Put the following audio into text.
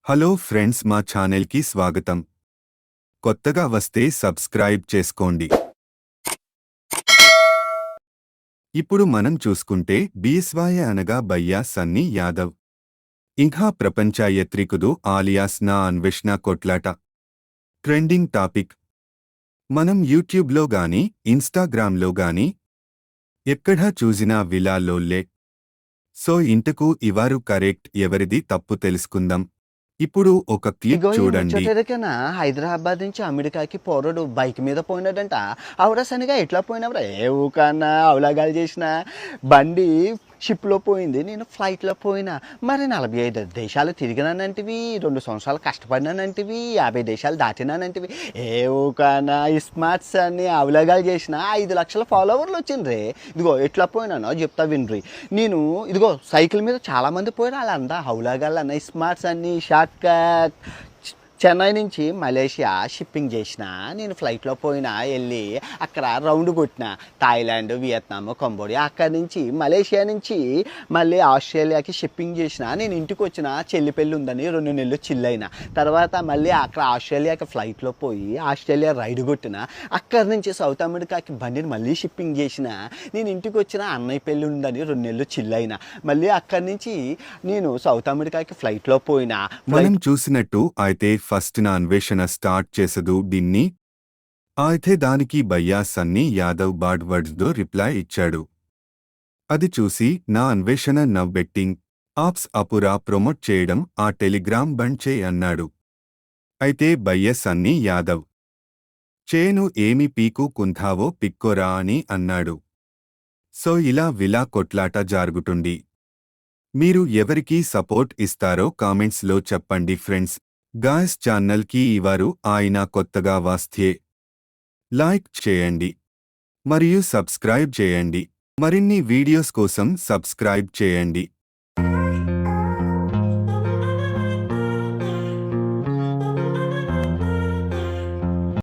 Hello friends, మా ఛానల్కి స్వాగతం. కొత్తగా వస్తే సబ్స్క్రైబ్ చేసుకోండి. ఇప్పుడు మనం చూసుకుంటే బీఎస్వాయ్ అనగా బయ్యా సన్నీ యాదవ్. ఇంకా ప్రపంచ యాత్రికుడు ఆలియాస్ నా అన్వేషణ కొట్లాట. Trending topic. మనం యూట్యూబ్లో గానీ ఇన్స్టాగ్రామ్లో గానీ ఎక్కడా చూసినా విలాల్లోల్లే. సో ఇంతకు ఇవారు కరెక్ట్, ఎవరిది తప్పు తెలుసుకుందాం. ఇప్పుడు ఒక క్లిప్ ఇగో ఈ చూడండి. ముచ్చటెరకనా హైదరాబాద్ నుంచి అమెరికాకి పోరడు బైక్ మీద పోయినాడంట. అవురా సనిగా ఎట్లా పోయినవరా? ఏ ఊకన్నా అవలాగాలు చేసిన బండి షిప్లో పోయింది, నేను ఫ్లైట్లో పోయినా. మరి 45 దేశాలు తిరిగినానంటివి, 2 సంవత్సరాలు కష్టపడినానంటివి, 50 దేశాలు దాటినానంటివి. ఏ ఊకన్నా స్మార్ట్స్ అన్ని అవలాగాలు చేసిన 5 లక్షల ఫాలోవర్లు వచ్చిండ్రే. ఇదిగో ఎట్లా పోయినానో చెప్తా వినరి. నేను ఇదిగో సైకిల్ మీద చాలామంది పోయినా, వాళ్ళంతా హౌలాగాళ్ళు అన్న స్మార్ట్స్ అన్ని షార్ట్ కట్. చెన్నై నుంచి మలేషియా షిప్పింగ్ చేసిన, నేను ఫ్లైట్లో పోయినా, వెళ్ళి అక్కడ రౌండ్ కొట్టిన థాయిలాండ్, వియత్నాం, కంబోడియా. అక్కడి నుంచి మలేషియా నుంచి మళ్ళీ ఆస్ట్రేలియాకి షిప్పింగ్ చేసిన. నేను ఇంటికి వచ్చిన, చెల్లి పెళ్ళి ఉందని 2 నెలలు చిల్లైన. తర్వాత మళ్ళీ అక్కడ ఆస్ట్రేలియాకి ఫ్లైట్లో పోయి ఆస్ట్రేలియా రైడ్ కొట్టిన. అక్కడి నుంచి సౌత్ అమెరికాకి బండిని మళ్ళీ షిప్పింగ్ చేసిన. నేను ఇంటికి వచ్చిన, అన్నయ్య పెళ్ళి ఉందని 2 నెలలు చిల్లైన. మళ్ళీ అక్కడి నుంచి నేను సౌత్ అమెరికాకి ఫ్లైట్లో పోయినా. మనం చూసినట్టు అయితే ఫస్ట్ నా అన్వేషణ స్టార్ట్ చేసదు దీన్ని. అయితే దానికి బయ్యా సన్నీ యాదవ్ బాడ్ వర్డ్స్తో రిప్లై ఇచ్చాడు. అది చూసి నా అన్వేషణ నవ్ బెట్టింగ్ ఆప్స్ అపురా ప్రమోట్ చేయడం ఆ టెలిగ్రామ్ బండ్ చేయి అన్నాడు. అయితే బయ్య సన్నీ యాదవ్ చేను ఏమి పీకు కుంథావో పిక్కోరా అని అన్నాడు. సో ఇలా విలా కొట్లాట జారుగుతుంది. మీరు ఎవరికి సపోర్ట్ ఇస్తారో కామెంట్స్లో చెప్పండి ఫ్రెండ్స్. గాయస్, ఛానల్కి ఇవారు ఆయన కొత్తగా వస్తే లైక్ చేయండి మరియు సబ్స్క్రైబ్ చేయండి. మరిన్ని వీడియోస్ కోసం సబ్స్క్రైబ్ చేయండి.